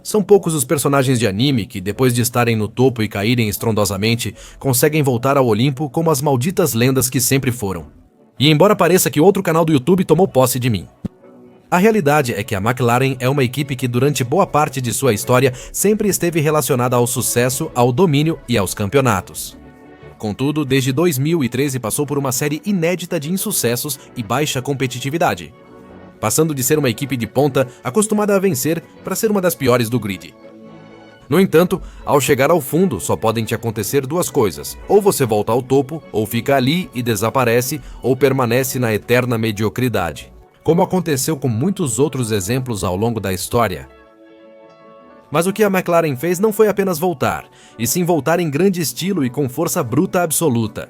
São poucos os personagens de anime que, depois de estarem no topo e caírem estrondosamente, conseguem voltar ao Olimpo como as malditas lendas que sempre foram. E embora pareça que outro canal do YouTube tomou posse de mim. A realidade é que a McLaren é uma equipe que durante boa parte de sua história sempre esteve relacionada ao sucesso, ao domínio e aos campeonatos. Contudo, desde 2013 passou por uma série inédita de insucessos e baixa competitividade, passando de ser uma equipe de ponta acostumada a vencer para ser uma das piores do grid. No entanto, ao chegar ao fundo só podem te acontecer duas coisas: ou você volta ao topo, ou fica ali e desaparece, ou permanece na eterna mediocridade, como aconteceu com muitos outros exemplos ao longo da história. Mas o que a McLaren fez não foi apenas voltar, e sim voltar em grande estilo e com força bruta absoluta.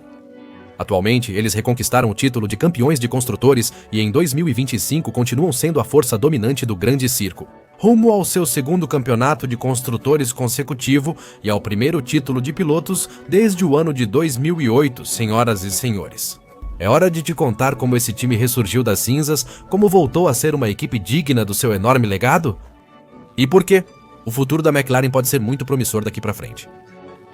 Atualmente, eles reconquistaram o título de campeões de construtores e em 2025 continuam sendo a força dominante do grande circo, rumo ao seu segundo campeonato de construtores consecutivo e ao primeiro título de pilotos desde o ano de 2008, senhoras e senhores. É hora de te contar como esse time ressurgiu das cinzas, como voltou a ser uma equipe digna do seu enorme legado? E por quê? O futuro da McLaren pode ser muito promissor daqui pra frente.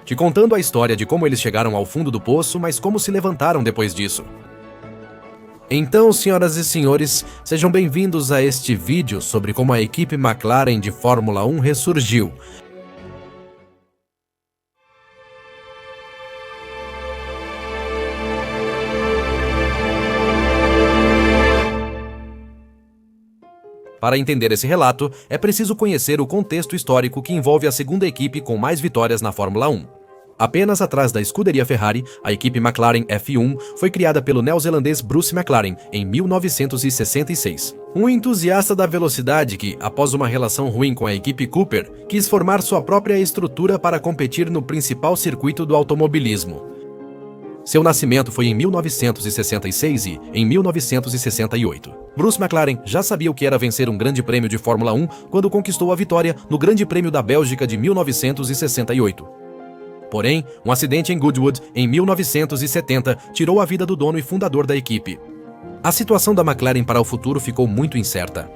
Te contando a história de como eles chegaram ao fundo do poço, mas como se levantaram depois disso. Então, senhoras e senhores, sejam bem-vindos a este vídeo sobre como a equipe McLaren de Fórmula 1 ressurgiu. Para entender esse relato, é preciso conhecer o contexto histórico que envolve a segunda equipe com mais vitórias na Fórmula 1. Apenas atrás da escuderia Ferrari, a equipe McLaren F1 foi criada pelo neozelandês Bruce McLaren em 1966. Um entusiasta da velocidade que, após uma relação ruim com a equipe Cooper, quis formar sua própria estrutura para competir no principal circuito do automobilismo. Seu nascimento foi em 1966 e, em 1968, Bruce McLaren já sabia o que era vencer um grande prêmio de Fórmula 1 quando conquistou a vitória no Grande Prêmio da Bélgica de 1968. Porém, um acidente em Goodwood, em 1970, tirou a vida do dono e fundador da equipe. A situação da McLaren para o futuro ficou muito incerta.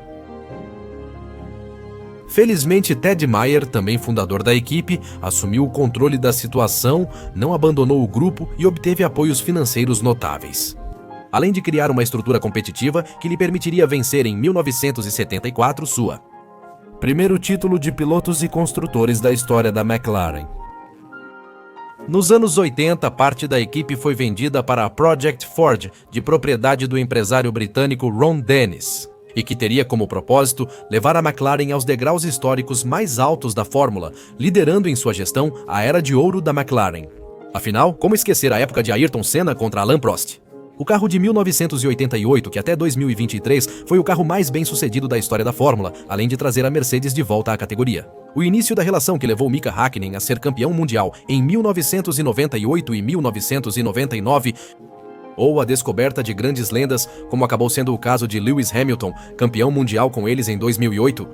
Felizmente, Ted Mayer, também fundador da equipe, assumiu o controle da situação, não abandonou o grupo e obteve apoios financeiros notáveis. Além de criar uma estrutura competitiva que lhe permitiria vencer em 1974 sua primeiro título de pilotos e construtores da história da McLaren. Nos anos 80, parte da equipe foi vendida para a Project Ford, de propriedade do empresário britânico Ron Dennis, e que teria como propósito levar a McLaren aos degraus históricos mais altos da Fórmula, liderando em sua gestão a era de ouro da McLaren. Afinal, como esquecer a época de Ayrton Senna contra Alain Prost? O carro de 1988, que até 2023 foi o carro mais bem-sucedido da história da Fórmula, além de trazer a Mercedes de volta à categoria. O início da relação que levou Mika Häkkinen a ser campeão mundial em 1998 e 1999, ou a descoberta de grandes lendas, como acabou sendo o caso de Lewis Hamilton, campeão mundial com eles em 2008.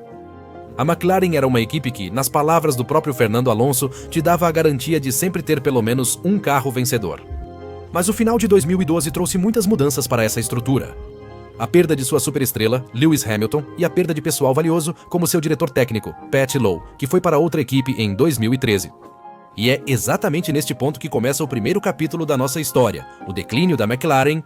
A McLaren era uma equipe que, nas palavras do próprio Fernando Alonso, te dava a garantia de sempre ter pelo menos um carro vencedor. Mas o final de 2012 trouxe muitas mudanças para essa estrutura. A perda de sua superestrela, Lewis Hamilton, e a perda de pessoal valioso, como seu diretor técnico, Pat Lowe, que foi para outra equipe em 2013. E é exatamente neste ponto que começa o primeiro capítulo da nossa história, o declínio da McLaren.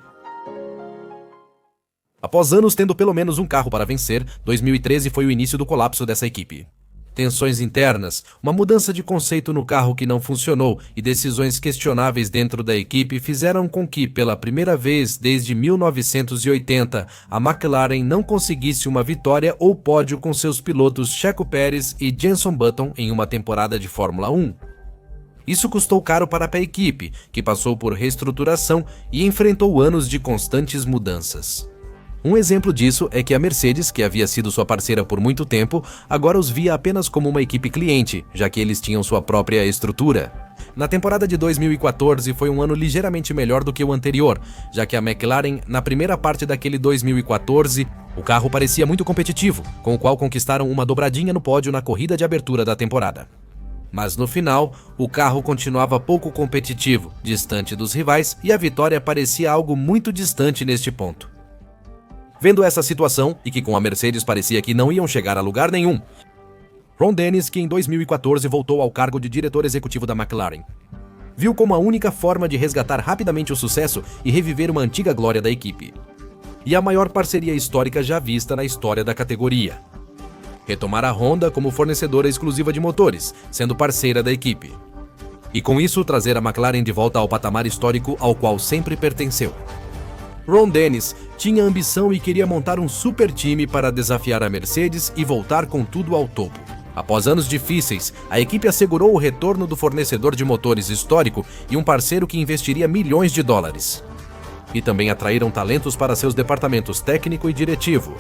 Após anos tendo pelo menos um carro para vencer, 2013 foi o início do colapso dessa equipe. Tensões internas, uma mudança de conceito no carro que não funcionou e decisões questionáveis dentro da equipe fizeram com que, pela primeira vez desde 1980, a McLaren não conseguisse uma vitória ou pódio com seus pilotos Checo Pérez e Jenson Button em uma temporada de Fórmula 1. Isso custou caro para a equipe, que passou por reestruturação e enfrentou anos de constantes mudanças. Um exemplo disso é que a Mercedes, que havia sido sua parceira por muito tempo, agora os via apenas como uma equipe cliente, já que eles tinham sua própria estrutura. Na temporada de 2014 foi um ano ligeiramente melhor do que o anterior, já que a McLaren, na primeira parte daquele 2014, o carro parecia muito competitivo, com o qual conquistaram uma dobradinha no pódio na corrida de abertura da temporada. Mas no final, o carro continuava pouco competitivo, distante dos rivais, e a vitória parecia algo muito distante neste ponto. Vendo essa situação, e que com a Mercedes parecia que não iam chegar a lugar nenhum, Ron Dennis, que em 2014 voltou ao cargo de diretor executivo da McLaren, viu como a única forma de resgatar rapidamente o sucesso e reviver uma antiga glória da equipe. E a maior parceria histórica já vista na história da categoria. Retomar a Honda como fornecedora exclusiva de motores, sendo parceira da equipe. E com isso trazer a McLaren de volta ao patamar histórico ao qual sempre pertenceu. Ron Dennis tinha ambição e queria montar um super time para desafiar a Mercedes e voltar com tudo ao topo. Após anos difíceis, a equipe assegurou o retorno do fornecedor de motores histórico e um parceiro que investiria milhões de dólares. E também atraíram talentos para seus departamentos técnico e diretivo,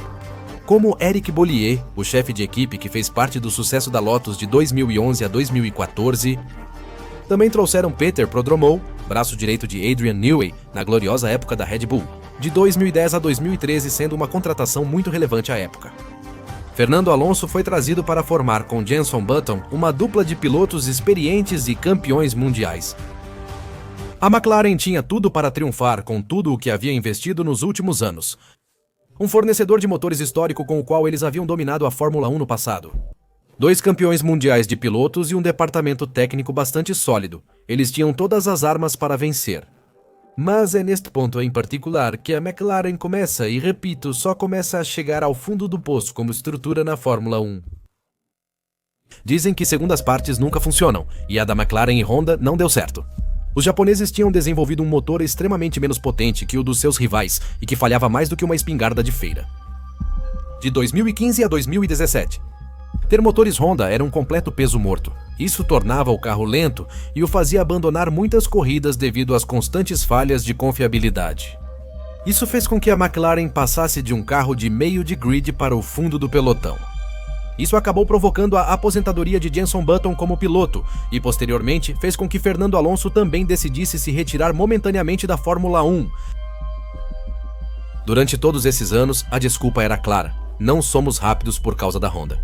como Eric Bollier, o chefe de equipe que fez parte do sucesso da Lotus de 2011 a 2014. Também trouxeram Peter Prodromou, braço direito de Adrian Newey, na gloriosa época da Red Bull, de 2010 a 2013, sendo uma contratação muito relevante à época. Fernando Alonso foi trazido para formar com Jenson Button uma dupla de pilotos experientes e campeões mundiais. A McLaren tinha tudo para triunfar com tudo o que havia investido nos últimos anos. Um fornecedor de motores histórico com o qual eles haviam dominado a Fórmula 1 no passado. 2 campeões mundiais de pilotos e um departamento técnico bastante sólido. Eles tinham todas as armas para vencer. Mas é neste ponto em particular que a McLaren começa, e repito, só começa a chegar ao fundo do poço como estrutura na Fórmula 1. Dizem que segundas partes nunca funcionam, e a da McLaren e Honda não deu certo. Os japoneses tinham desenvolvido um motor extremamente menos potente que o dos seus rivais e que falhava mais do que uma espingarda de feira. De 2015 a 2017. Ter motores Honda era um completo peso morto. Isso tornava o carro lento e o fazia abandonar muitas corridas devido às constantes falhas de confiabilidade. Isso fez com que a McLaren passasse de um carro de meio de grid para o fundo do pelotão. Isso acabou provocando a aposentadoria de Jenson Button como piloto e, posteriormente, fez com que Fernando Alonso também decidisse se retirar momentaneamente da Fórmula 1. Durante todos esses anos, a desculpa era clara: não somos rápidos por causa da Honda.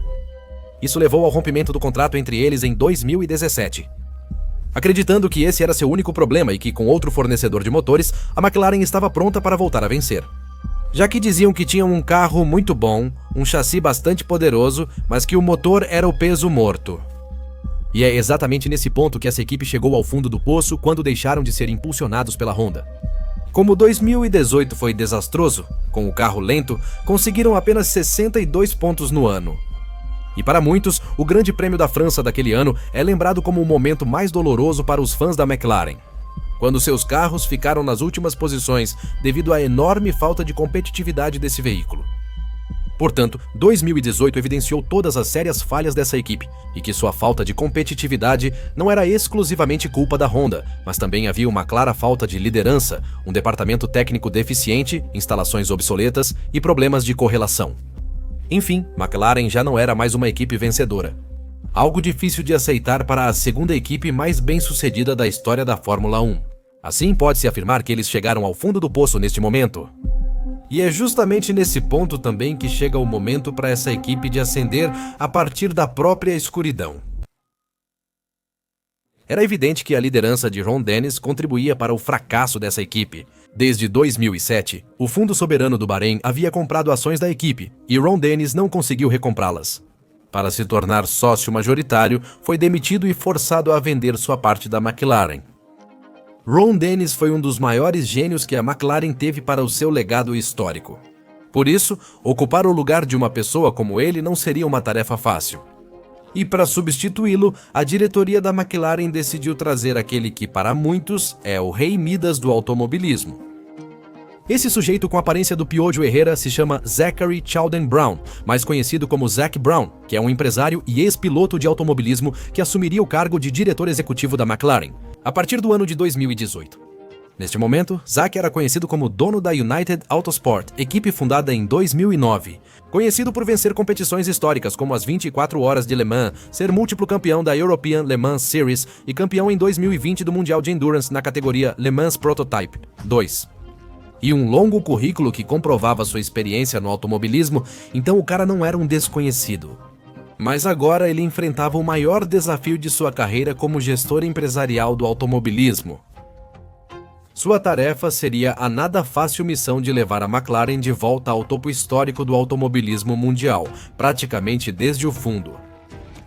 Isso levou ao rompimento do contrato entre eles em 2017. Acreditando que esse era seu único problema e que, com outro fornecedor de motores, a McLaren estava pronta para voltar a vencer. Já que diziam que tinham um carro muito bom, um chassi bastante poderoso, mas que o motor era o peso morto. E é exatamente nesse ponto que essa equipe chegou ao fundo do poço quando deixaram de ser impulsionados pela Honda. Como 2018 foi desastroso, com o carro lento, conseguiram apenas 62 pontos no ano. E para muitos, o Grande Prêmio da França daquele ano é lembrado como o momento mais doloroso para os fãs da McLaren, quando seus carros ficaram nas últimas posições devido à enorme falta de competitividade desse veículo. Portanto, 2018 evidenciou todas as sérias falhas dessa equipe, e que sua falta de competitividade não era exclusivamente culpa da Honda, mas também havia uma clara falta de liderança, um departamento técnico deficiente, instalações obsoletas e problemas de correlação. Enfim, McLaren já não era mais uma equipe vencedora. Algo difícil de aceitar para a segunda equipe mais bem-sucedida da história da Fórmula 1. Assim, pode-se afirmar que eles chegaram ao fundo do poço neste momento. E é justamente nesse ponto também que chega o momento para essa equipe de ascender a partir da própria escuridão. Era evidente que a liderança de Ron Dennis contribuía para o fracasso dessa equipe. Desde 2007, o Fundo Soberano do Bahrein havia comprado ações da equipe e Ron Dennis não conseguiu recomprá-las. Para se tornar sócio majoritário, foi demitido e forçado a vender sua parte da McLaren. Ron Dennis foi um dos maiores gênios que a McLaren teve para o seu legado histórico. Por isso, ocupar o lugar de uma pessoa como ele não seria uma tarefa fácil. E para substituí-lo, a diretoria da McLaren decidiu trazer aquele que para muitos é o rei Midas do automobilismo. Esse sujeito com a aparência do Piojo Herrera se chama Zachary Chowden Brown, mais conhecido como Zac Brown, que é um empresário e ex-piloto de automobilismo que assumiria o cargo de diretor executivo da McLaren, a partir do ano de 2018. Neste momento, Zac era conhecido como dono da United Autosport, equipe fundada em 2009. Conhecido por vencer competições históricas como as 24 Horas de Le Mans, ser múltiplo campeão da European Le Mans Series e campeão em 2020 do Mundial de Endurance na categoria Le Mans Prototype 2. E um longo currículo que comprovava sua experiência no automobilismo, então o cara não era um desconhecido. Mas agora ele enfrentava o maior desafio de sua carreira como gestor empresarial do automobilismo. Sua tarefa seria a nada fácil missão de levar a McLaren de volta ao topo histórico do automobilismo mundial, praticamente desde o fundo.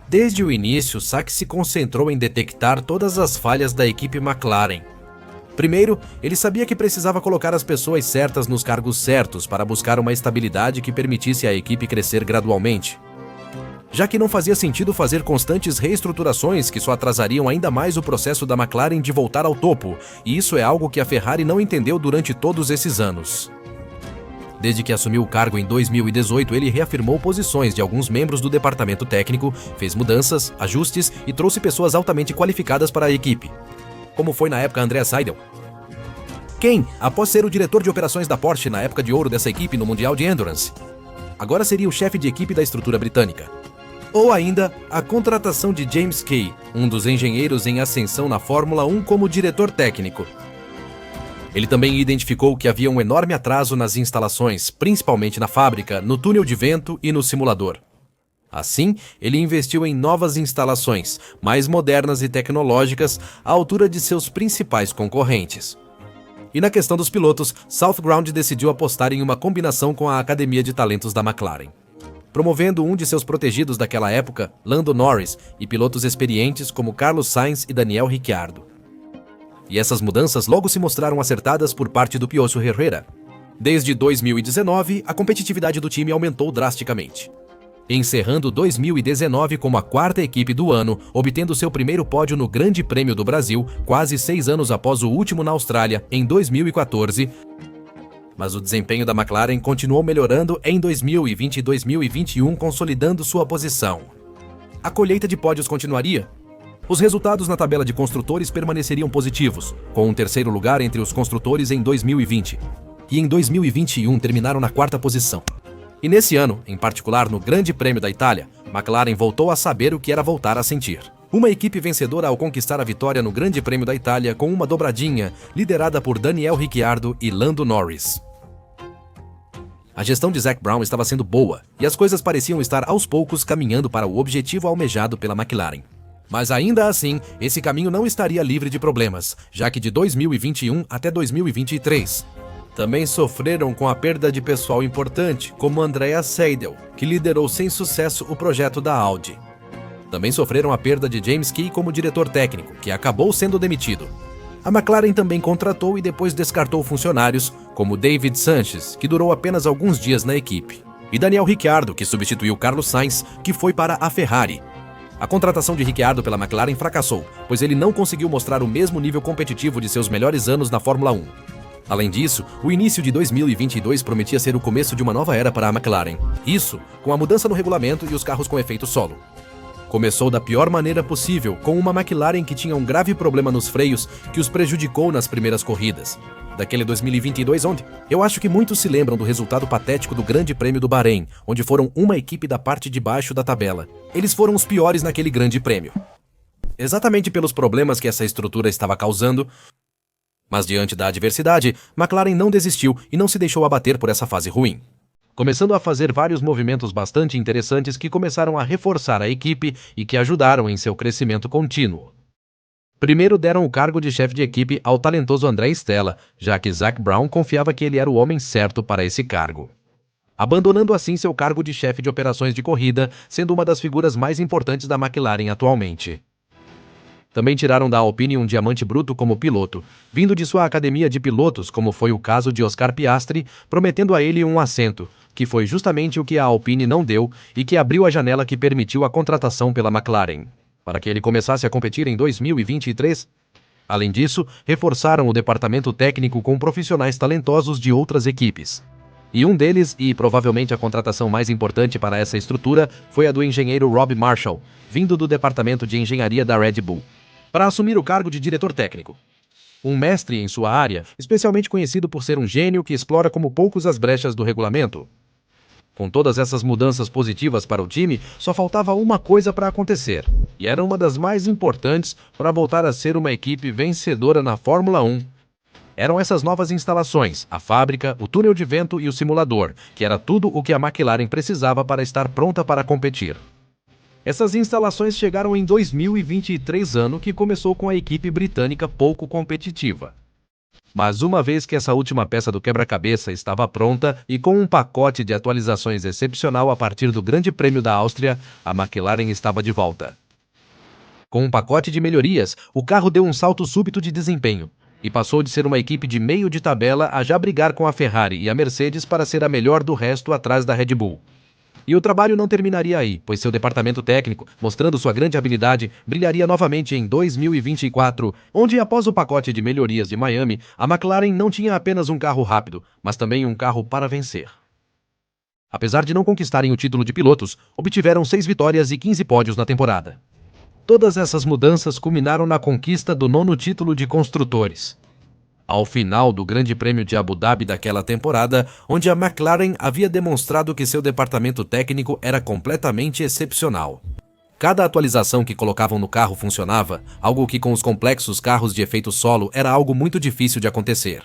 Desde o início, Sachs se concentrou em detectar todas as falhas da equipe McLaren. Primeiro, ele sabia que precisava colocar as pessoas certas nos cargos certos para buscar uma estabilidade que permitisse à equipe crescer gradualmente. Já que não fazia sentido fazer constantes reestruturações que só atrasariam ainda mais o processo da McLaren de voltar ao topo, e isso é algo que a Ferrari não entendeu durante todos esses anos. Desde que assumiu o cargo em 2018, ele reafirmou posições de alguns membros do departamento técnico, fez mudanças, ajustes e trouxe pessoas altamente qualificadas para a equipe, como foi na época Andrea Seidel. Quem, após ser o diretor de operações da Porsche na época de ouro dessa equipe no Mundial de Endurance, agora seria o chefe de equipe da estrutura britânica. Ou ainda, a contratação de James Kay, um dos engenheiros em ascensão na Fórmula 1 como diretor técnico. Ele também identificou que havia um enorme atraso nas instalações, principalmente na fábrica, no túnel de vento e no simulador. Assim, ele investiu em novas instalações, mais modernas e tecnológicas, à altura de seus principais concorrentes. E na questão dos pilotos, Southground decidiu apostar em uma combinação com a Academia de Talentos da McLaren, promovendo um de seus protegidos daquela época, Lando Norris, e pilotos experientes como Carlos Sainz e Daniel Ricciardo. E essas mudanças logo se mostraram acertadas por parte do Piocho Herrera. Desde 2019, a competitividade do time aumentou drasticamente, encerrando 2019 como a quarta equipe do ano, obtendo seu primeiro pódio no Grande Prêmio do Brasil, quase 6 anos após o último na Austrália, em 2014. Mas o desempenho da McLaren continuou melhorando em 2020 e 2021, consolidando sua posição. A colheita de pódios continuaria. Os resultados na tabela de construtores permaneceriam positivos, com um terceiro lugar entre os construtores em 2020. E em 2021 terminaram na quarta posição. E nesse ano, em particular no Grande Prêmio da Itália, McLaren voltou a saber o que era voltar a sentir. Uma equipe vencedora ao conquistar a vitória no Grande Prêmio da Itália com uma dobradinha, liderada por Daniel Ricciardo e Lando Norris. A gestão de Zac Brown estava sendo boa, e as coisas pareciam estar aos poucos caminhando para o objetivo almejado pela McLaren. Mas ainda assim, esse caminho não estaria livre de problemas, já que de 2021 até 2023... também sofreram com a perda de pessoal importante, como Andrea Seidel, que liderou sem sucesso o projeto da Audi. Também sofreram a perda de James Kay como diretor técnico, que acabou sendo demitido. A McLaren também contratou e depois descartou funcionários, como David Sanchez, que durou apenas alguns dias na equipe, e Daniel Ricciardo, que substituiu Carlos Sainz, que foi para a Ferrari. A contratação de Ricciardo pela McLaren fracassou, pois ele não conseguiu mostrar o mesmo nível competitivo de seus melhores anos na Fórmula 1. Além disso, o início de 2022 prometia ser o começo de uma nova era para a McLaren. Isso, com a mudança no regulamento e os carros com efeito solo. Começou da pior maneira possível, com uma McLaren que tinha um grave problema nos freios que os prejudicou nas primeiras corridas. Daquele 2022 onde? Eu acho que muitos se lembram do resultado patético do Grande Prêmio do Bahrein, onde foram uma equipe da parte de baixo da tabela. Eles foram os piores naquele Grande Prêmio. Exatamente pelos problemas que essa estrutura estava causando. Mas diante da adversidade, McLaren não desistiu e não se deixou abater por essa fase ruim, começando a fazer vários movimentos bastante interessantes que começaram a reforçar a equipe e que ajudaram em seu crescimento contínuo. Primeiro deram o cargo de chefe de equipe ao talentoso André Stella, já que Zac Brown confiava que ele era o homem certo para esse cargo, abandonando assim seu cargo de chefe de operações de corrida, sendo uma das figuras mais importantes da McLaren atualmente. Também tiraram da Alpine um diamante bruto como piloto, vindo de sua academia de pilotos, como foi o caso de Oscar Piastri, prometendo a ele um assento, que foi justamente o que a Alpine não deu e que abriu a janela que permitiu a contratação pela McLaren, para que ele começasse a competir em 2023. Além disso, reforçaram o departamento técnico com profissionais talentosos de outras equipes. E um deles, e provavelmente a contratação mais importante para essa estrutura, foi a do engenheiro Rob Marshall, vindo do departamento de engenharia da Red Bull, para assumir o cargo de diretor técnico. Um mestre em sua área, especialmente conhecido por ser um gênio que explora como poucos as brechas do regulamento. Com todas essas mudanças positivas para o time, só faltava uma coisa para acontecer, e era uma das mais importantes para voltar a ser uma equipe vencedora na Fórmula 1. Eram essas novas instalações, a fábrica, o túnel de vento e o simulador, que era tudo o que a McLaren precisava para estar pronta para competir. Essas instalações chegaram em 2023, ano que começou com a equipe britânica pouco competitiva. Mas uma vez que essa última peça do quebra-cabeça estava pronta e com um pacote de atualizações excepcional a partir do Grande Prêmio da Áustria, a McLaren estava de volta. Com um pacote de melhorias, o carro deu um salto súbito de desempenho e passou de ser uma equipe de meio de tabela a já brigar com a Ferrari e a Mercedes para ser a melhor do resto atrás da Red Bull. E o trabalho não terminaria aí, pois seu departamento técnico, mostrando sua grande habilidade, brilharia novamente em 2024, onde após o pacote de melhorias de Miami, a McLaren não tinha apenas um carro rápido, mas também um carro para vencer. Apesar de não conquistarem o título de pilotos, obtiveram 6 vitórias e 15 pódios na temporada. Todas essas mudanças culminaram na conquista do 9º título de construtores. Ao final do Grande Prêmio de Abu Dhabi daquela temporada, onde a McLaren havia demonstrado que seu departamento técnico era completamente excepcional. Cada atualização que colocavam no carro funcionava, algo que com os complexos carros de efeito solo era algo muito difícil de acontecer.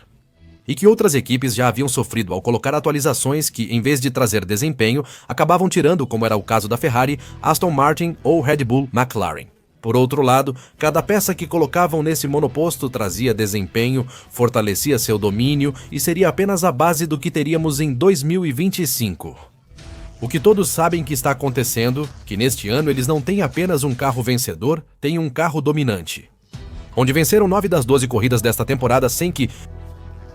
E que outras equipes já haviam sofrido ao colocar atualizações que, em vez de trazer desempenho, acabavam tirando, como era o caso da Ferrari, Aston Martin ou Red Bull McLaren. Por outro lado, cada peça que colocavam nesse monoposto trazia desempenho, fortalecia seu domínio e seria apenas a base do que teríamos em 2025. O que todos sabem que está acontecendo, que neste ano eles não têm apenas um carro vencedor, têm um carro dominante. Onde venceram 9 das 12 corridas desta temporada sem que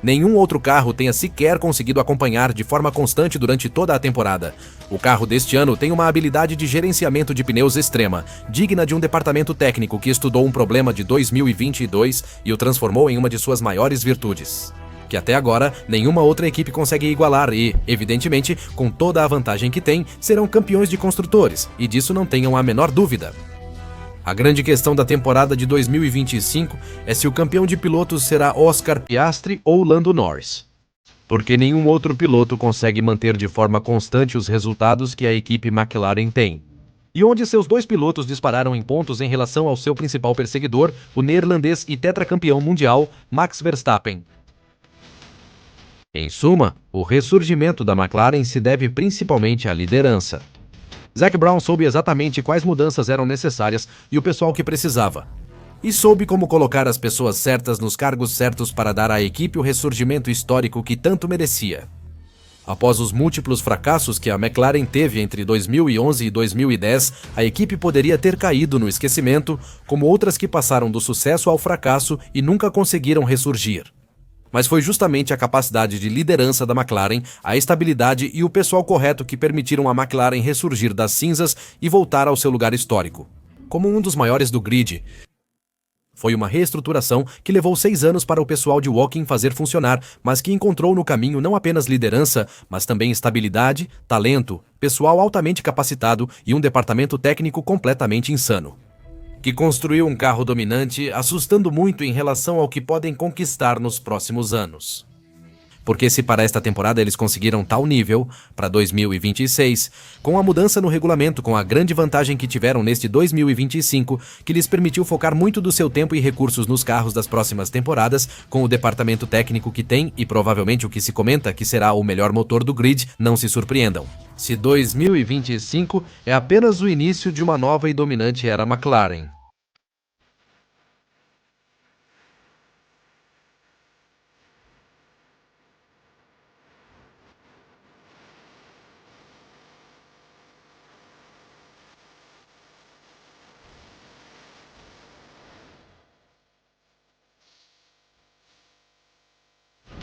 nenhum outro carro tenha sequer conseguido acompanhar de forma constante durante toda a temporada. O carro deste ano tem uma habilidade de gerenciamento de pneus extrema, digna de um departamento técnico que estudou um problema de 2022 e o transformou em uma de suas maiores virtudes, que até agora nenhuma outra equipe consegue igualar e, evidentemente, com toda a vantagem que tem, serão campeões de construtores, e disso não tenham a menor dúvida. A grande questão da temporada de 2025 é se o campeão de pilotos será Oscar Piastri ou Lando Norris. Porque nenhum outro piloto consegue manter de forma constante os resultados que a equipe McLaren tem. E onde seus 2 pilotos dispararam em pontos em relação ao seu principal perseguidor, o neerlandês e tetracampeão mundial, Max Verstappen. Em suma, o ressurgimento da McLaren se deve principalmente à liderança. Zac Brown soube exatamente quais mudanças eram necessárias e o pessoal que precisava. E soube como colocar as pessoas certas nos cargos certos para dar à equipe o ressurgimento histórico que tanto merecia. Após os múltiplos fracassos que a McLaren teve entre 2011 e 2010, a equipe poderia ter caído no esquecimento, como outras que passaram do sucesso ao fracasso e nunca conseguiram ressurgir. Mas foi justamente a capacidade de liderança da McLaren, a estabilidade e o pessoal correto que permitiram a McLaren ressurgir das cinzas e voltar ao seu lugar histórico, como um dos maiores do grid. Foi uma reestruturação que levou 6 anos para o pessoal de Woking fazer funcionar, mas que encontrou no caminho não apenas liderança, mas também estabilidade, talento, pessoal altamente capacitado e um departamento técnico completamente insano, que construiu um carro dominante, assustando muito em relação ao que podem conquistar nos próximos anos. Porque se para esta temporada eles conseguiram tal nível, para 2026, com a mudança no regulamento, com a grande vantagem que tiveram neste 2025, que lhes permitiu focar muito do seu tempo e recursos nos carros das próximas temporadas, com o departamento técnico que tem e provavelmente o que se comenta que será o melhor motor do grid, não se surpreendam se 2025 é apenas o início de uma nova e dominante era McLaren.